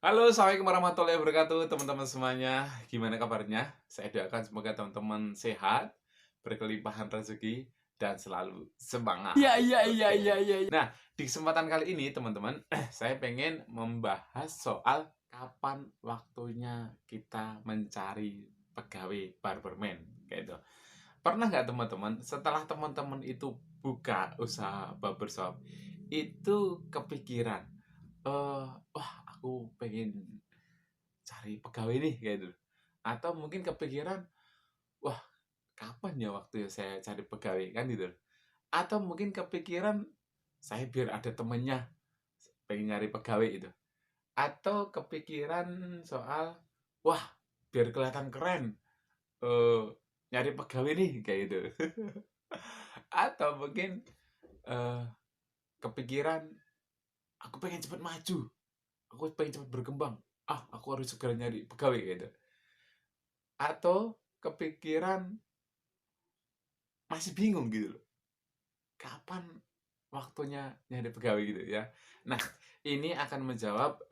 Halo, assalamualaikum warahmatullahi wabarakatuh, teman-teman semuanya. Gimana kabarnya? Saya doakan semoga teman-teman sehat, berkelimpahan rezeki, dan selalu Iya semangat. iya iya iya Oke. iya iya. Nah, di kesempatan kali ini, teman-teman, saya pengen membahas soal kapan waktunya kita mencari pegawai barberman, kayak itu. Pernah nggak teman-teman, setelah teman-teman itu buka usaha barbershop, itu kepikiran, wah aku pengen cari pegawai nih kayak gitu. Atau mungkin kepikiran, wah kapan ya waktu ya saya cari pegawai kan gitu. Atau mungkin kepikiran saya biar ada temennya pengen nyari pegawai itu. Atau kepikiran soal wah biar kelihatan keren eh nyari pegawai nih kayak gitu. Atau mungkin eh, kepikiran aku pengen cepet maju, aku pengen cepet berkembang. Ah, aku harus segera nyari pegawai gitu. Atau kepikiran masih bingung gitu loh, kapan waktunya nyari pegawai gitu ya. Nah, ini akan menjawab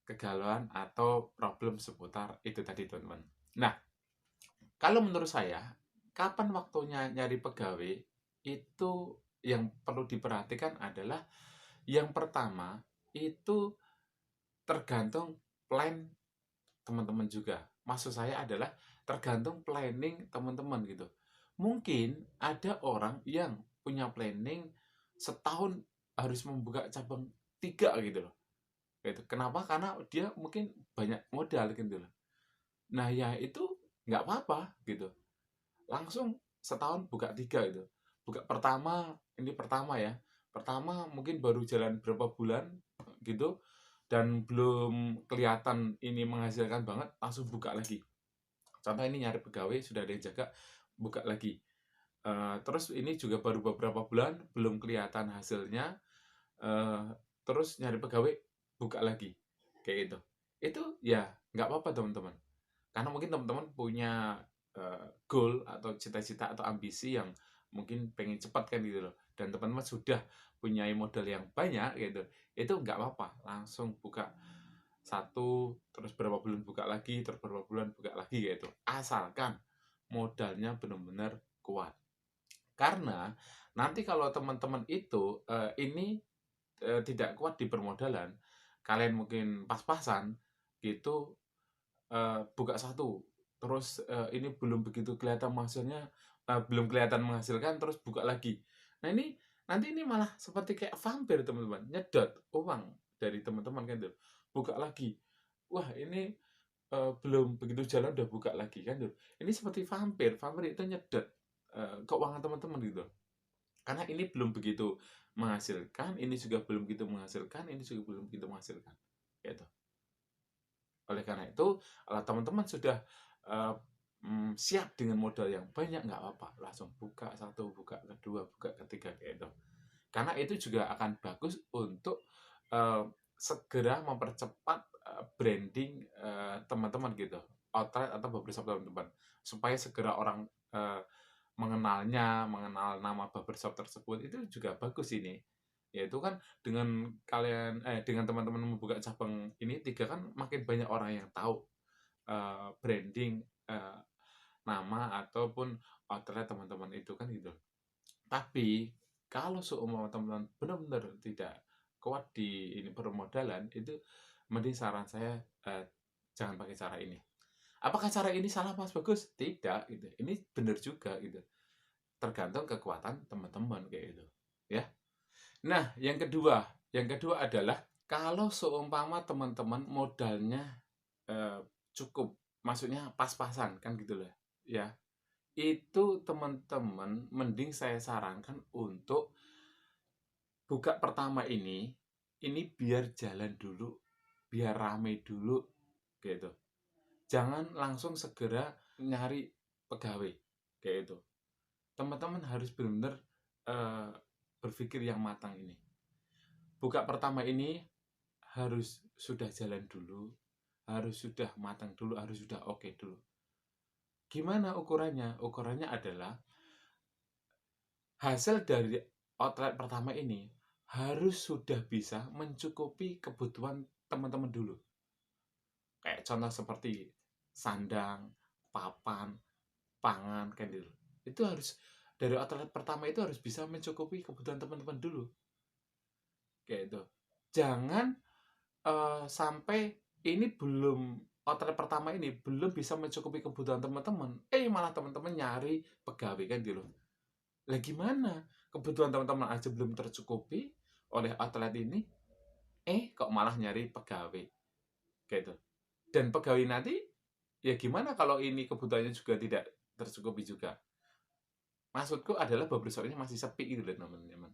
kegalauan atau problem seputar itu tadi teman-teman. Nah, kalau menurut saya, kapan waktunya nyari pegawai itu yang perlu diperhatikan adalah yang pertama itu tergantung plan teman-teman juga. Maksud saya adalah tergantung planning teman-teman gitu. Mungkin ada orang yang punya planning setahun harus membuka cabang 3 gitu loh. Gitu. Kenapa? Karena dia mungkin banyak modal gitu loh. Nah ya itu nggak apa-apa gitu. Langsung setahun buka 3 gitu. Buka pertama, ini pertama ya. Pertama mungkin baru jalan berapa bulan gitu dan belum kelihatan ini menghasilkan banget, langsung buka lagi. Contoh ini nyari pegawai, sudah ada yang jaga, buka lagi. Terus ini juga baru beberapa bulan, belum kelihatan hasilnya, eee, terus nyari pegawai, buka lagi, kayak gitu. Itu ya nggak apa-apa teman-teman, karena mungkin teman-teman punya, goal atau cita-cita atau ambisi yang mungkin pengen cepat kan gitu loh, dan teman-teman sudah punya modal yang banyak gitu, itu nggak apa-apa, langsung buka satu, terus berapa bulan buka lagi, terus berapa bulan buka lagi gitu. Asalkan modalnya benar-benar kuat. Karena nanti kalau teman-teman itu ini tidak kuat di permodalan, kalian mungkin pas-pasan gitu buka satu, terus ini belum begitu kelihatan hasilnya, belum kelihatan menghasilkan, terus buka lagi. Nah ini nanti ini malah seperti kayak vampir teman-teman, nyedot uang dari teman-teman kan tuh, buka lagi. Wah ini belum begitu jalan udah buka lagi kan tuh. Ini seperti vampir, vampir itu nyedot keuangan teman-teman gitu. Karena ini belum begitu menghasilkan, ini juga belum begitu menghasilkan, ini juga belum begitu menghasilkan. Gitu. Oleh karena itu, kalau teman-teman sudah, eee, siap dengan modal yang banyak, nggak apa-apa, langsung buka satu, buka kedua, buka ketiga, kayak gitu. Karena itu juga akan bagus untuk, segera mempercepat, branding, teman-teman gitu, outlet atau barbershop teman-teman. Supaya segera orang, mengenalnya, mengenal nama barbershop tersebut, itu juga bagus ini. Yaitu kan dengan kalian dengan teman-teman membuka cabang ini 3 kan makin banyak orang yang tahu, branding, nama ataupun outlet teman-teman itu kan gitu. Tapi kalau seumpama teman-teman benar-benar tidak kuat di ini permodalan, itu mending saran saya, jangan pakai cara ini. Apakah cara ini salah Mas Bagus? Tidak gitu, ini benar juga gitu, tergantung kekuatan teman-teman kayak gitu, ya. Nah, yang kedua adalah kalau seumpama teman-teman modalnya, cukup, maksudnya pas-pasan kan gitu loh, ya. Itu teman-teman mending saya sarankan untuk buka pertama ini biar jalan dulu, biar rame dulu, gitu. Jangan langsung segera nyari pegawai, kayak itu. Teman-teman harus benar-benar, eee, berpikir yang matang ini. Buka pertama ini harus sudah jalan dulu, harus sudah matang dulu, harus sudah oke dulu. Gimana ukurannya? Ukurannya adalah hasil dari outlet pertama ini harus sudah bisa mencukupi kebutuhan teman-teman dulu. Kayak contoh seperti sandang, papan, pangan, kan gitu. Itu harus dari outlet pertama itu harus bisa mencukupi kebutuhan teman-teman dulu, kayak itu. Jangan sampai ini belum outlet pertama ini belum bisa mencukupi kebutuhan teman-teman, malah teman-teman nyari pegawai, kan gitu. Lah gimana? Kebutuhan teman-teman aja belum tercukupi oleh outlet ini, kok malah nyari pegawai, kayak itu. Dan pegawai nanti, ya gimana kalau ini kebutuhannya juga tidak tercukupi juga? Maksudku adalah barbershop ini masih sepi gitu loh teman-teman.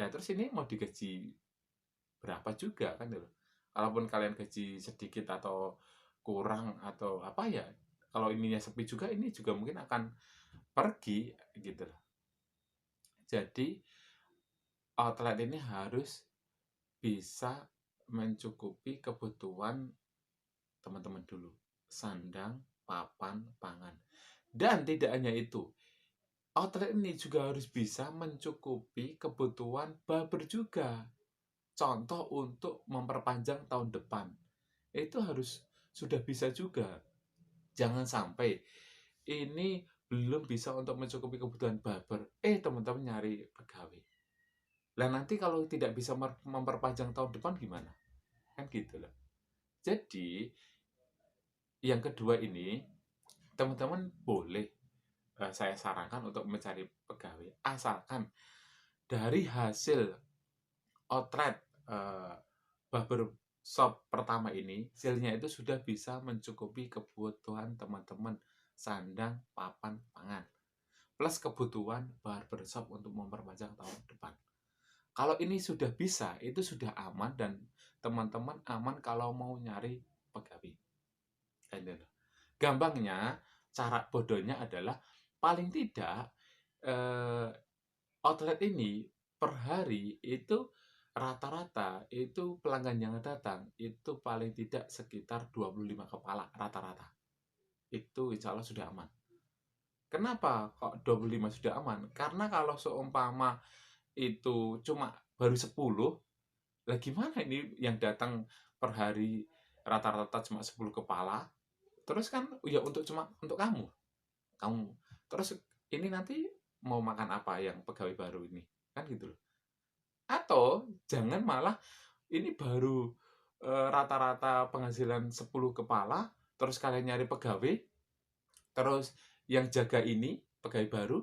Nah terus ini mau digaji berapa juga kan gitu. Kalaupun kalian gaji sedikit atau kurang atau apa ya, kalau ininya sepi juga, ini juga mungkin akan pergi gitu loh. Jadi outlet ini harus bisa mencukupi kebutuhan teman-teman dulu. Sandang, papan, pangan. Dan tidak hanya itu, outlet ini juga harus bisa mencukupi kebutuhan barber juga. Contoh untuk memperpanjang tahun depan. Itu harus sudah bisa juga. Jangan sampai ini belum bisa untuk mencukupi kebutuhan barber. Teman-teman nyari pegawai. Lah nanti kalau tidak bisa memperpanjang tahun depan gimana? Kan gitu loh. Jadi, yang kedua ini, teman-teman boleh saya sarankan untuk mencari pegawai. Asalkan dari hasil outlet barber shop pertama ini, hasilnya itu sudah bisa mencukupi kebutuhan teman-teman sandang, papan, pangan. Plus kebutuhan barbershop untuk memperpanjang tahun depan. Kalau ini sudah bisa, itu sudah aman dan teman-teman aman kalau mau nyari pegawai. Gampangnya, cara bodohnya adalah paling tidak outlet ini per hari itu rata-rata itu pelanggan yang datang itu paling tidak sekitar 25 kepala rata-rata. Itu insya Allah sudah aman. Kenapa kok 25 sudah aman? Karena kalau seumpama itu cuma baru 10, lah gimana ini yang datang per hari rata-rata cuma 10 kepala? Terus kan ya untuk kamu. Kamu. Terus ini nanti mau makan apa yang pegawai baru ini? Kan gitu loh. Atau jangan malah ini baru rata-rata penghasilan 10 kepala, terus kalian nyari pegawai, terus yang jaga ini pegawai baru,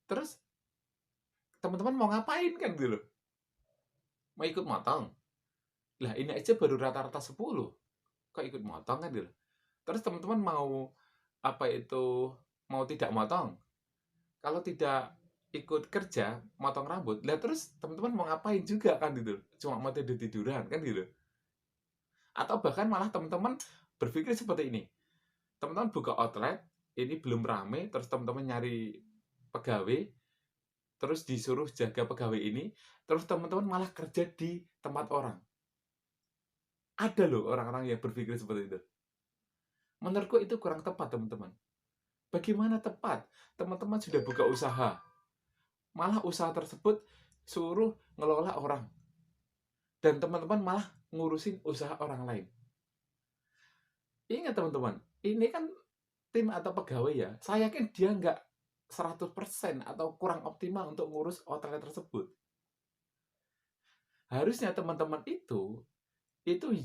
terus teman-teman mau ngapain kan gitu loh? Mau ikut motong? Lah ini aja baru rata-rata 10, kok ikut motong kan gitu loh? Terus teman-teman mau apa itu, mau tidak motong? Kalau tidak ikut kerja, motong rambut, lah terus teman-teman mau ngapain juga kan gitu? Cuma mau tidur-tiduran kan gitu. Atau bahkan malah teman-teman berpikir seperti ini. Teman-teman buka outlet, ini belum rame, terus teman-teman nyari pegawai, terus disuruh jaga pegawai ini, terus teman-teman malah kerja di tempat orang. Ada loh orang-orang yang berpikir seperti itu. Menurutku itu kurang tepat, teman-teman. Bagaimana tepat? Teman-teman sudah buka usaha, malah usaha tersebut suruh ngelola orang. Dan teman-teman malah ngurusin usaha orang lain. Ingat teman-teman, ini kan tim atau pegawai ya. Saya yakin dia nggak 100% atau kurang optimal untuk ngurus outlet tersebut. Harusnya teman-teman itu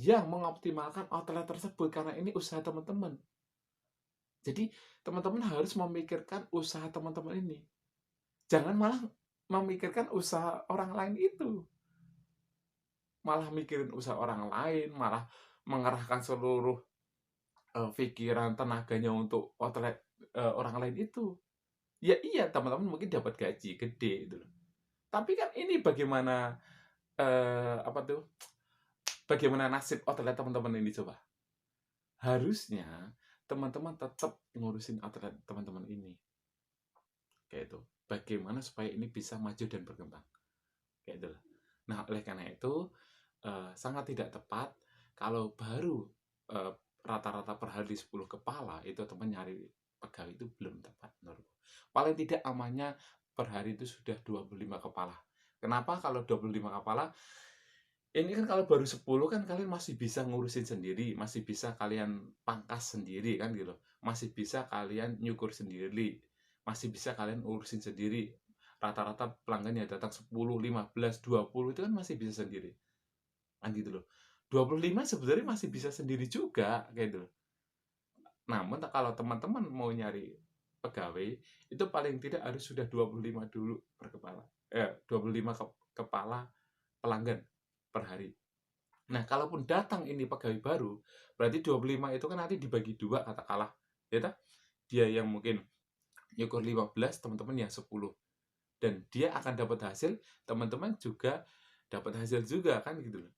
yang mengoptimalkan outlet tersebut karena ini usaha teman-teman. Jadi teman-teman harus memikirkan usaha teman-teman ini. Jangan malah memikirkan usaha orang lain itu. Malah mikirin usaha orang lain, malah mengerahkan seluruh pikiran tenaganya untuk outlet orang lain itu. Ya iya, teman-teman mungkin dapat gaji gede gitu loh. Tapi kan ini bagaimana apa tuh? Bagaimana nasib outlet teman-teman ini coba? Harusnya teman-teman tetap ngurusin outlet teman-teman ini. Kayak itu. Bagaimana supaya ini bisa maju dan berkembang. Kayak itu. Nah, oleh karena itu sangat tidak tepat kalau baru rata-rata per hari 10 kepala itu teman nyari pegawai itu belum tepat menurutku. Paling tidak amannya per hari itu sudah 25 kepala. Kenapa kalau 25 kepala? Ini kan kalau baru 10 kan kalian masih bisa ngurusin sendiri, masih bisa kalian pangkas sendiri kan gitu. Masih bisa kalian nyukur sendiri, masih bisa kalian urusin sendiri. Rata-rata pelanggan yang datang 10, 15, 20 itu kan masih bisa sendiri. Kan gitu loh. 25 sebenarnya masih bisa sendiri juga kayak gitu loh. Namun kalau teman-teman mau nyari pegawai itu paling tidak harus sudah 25 dulu per kepala. 25 kepala pelanggan per hari. Nah, kalaupun datang ini pegawai baru, berarti 25 itu kan nanti dibagi dua katakanlah. Ya toh? Dia yang mungkin nyukur 15, teman-teman yang 10. Dan dia akan dapat hasil, teman-teman juga dapat hasil juga kan gitu loh.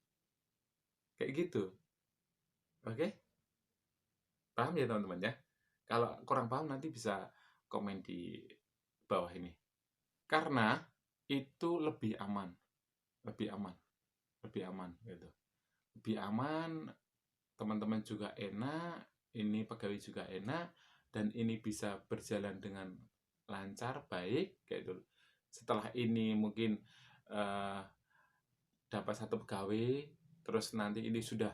Kayak gitu. Oke? Paham ya teman-teman ya? Kalau kurang paham nanti bisa komen di bawah ini. Karena itu lebih aman, lebih aman, lebih aman gitu. Lebih aman, teman-teman juga enak, ini pegawai juga enak, dan ini bisa berjalan dengan lancar, baik, kayak itu. Setelah ini mungkin eh, dapat satu pegawai, terus nanti ini sudah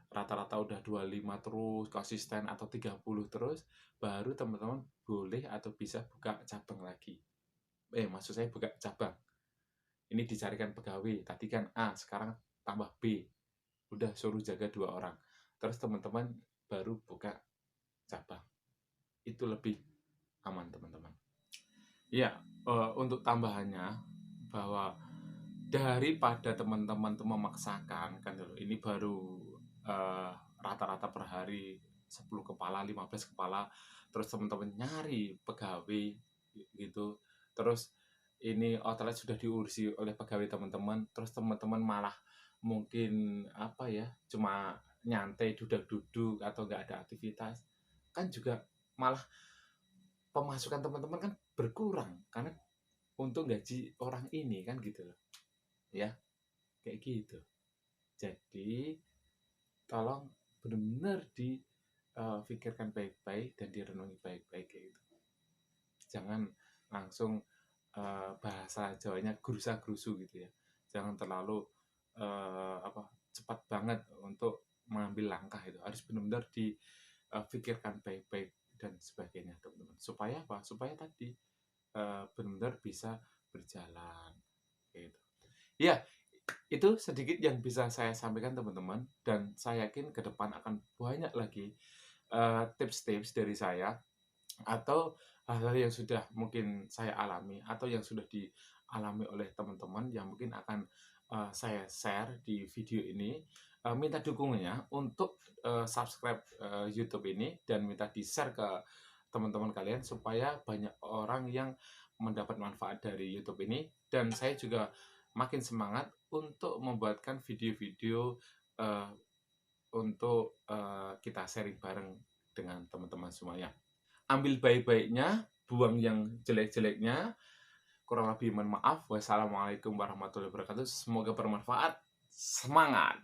rata-rata udah 25 terus, konsisten atau 30 terus, baru teman-teman boleh atau bisa buka cabang lagi. Maksud saya buka cabang. Ini dicarikan pegawai, tadi kan A, sekarang tambah B. Udah suruh jaga 2 orang. Terus teman-teman baru buka cabang. Itu lebih aman, teman-teman. Ya, untuk tambahannya bahwa daripada teman-teman tuh memaksakan kan dulu, ini baru eh, rata-rata per hari 10 kepala, 15 kepala, terus teman-teman nyari pegawai gitu, terus ini outlet sudah diurusi oleh pegawai teman-teman, terus teman-teman malah mungkin apa ya, cuma nyantai duduk-duduk atau nggak ada aktivitas, kan juga malah pemasukan teman-teman kan berkurang karena untuk gaji orang ini kan gitu loh ya, kayak gitu. Jadi tolong benar-benar dipikirkan baik-baik dan direnungi baik-baik kayak gitu. Jangan langsung bahasa Jawanya gerusa-gerusu gitu ya. Jangan terlalu cepat banget untuk mengambil langkah itu. Harus benar-benar dipikirkan baik-baik dan sebagainya, teman-teman. Supaya apa? Supaya tadi benar-benar bisa berjalan gitu. Ya, itu sedikit yang bisa saya sampaikan teman-teman, dan saya yakin ke depan akan banyak lagi tips-tips dari saya atau hal-hal yang sudah mungkin saya alami atau yang sudah dialami oleh teman-teman yang mungkin akan saya share di video ini. Minta dukungannya untuk subscribe YouTube ini dan minta di-share ke teman-teman kalian supaya banyak orang yang mendapat manfaat dari YouTube ini, dan saya juga makin semangat untuk membuatkan video-video uh, untuk kita sharing bareng dengan teman-teman semuanya. Ambil baik-baiknya, buang yang jelek-jeleknya. Kurang lebih mohon maaf. Wassalamualaikum warahmatullahi wabarakatuh. Semoga bermanfaat. Semangat!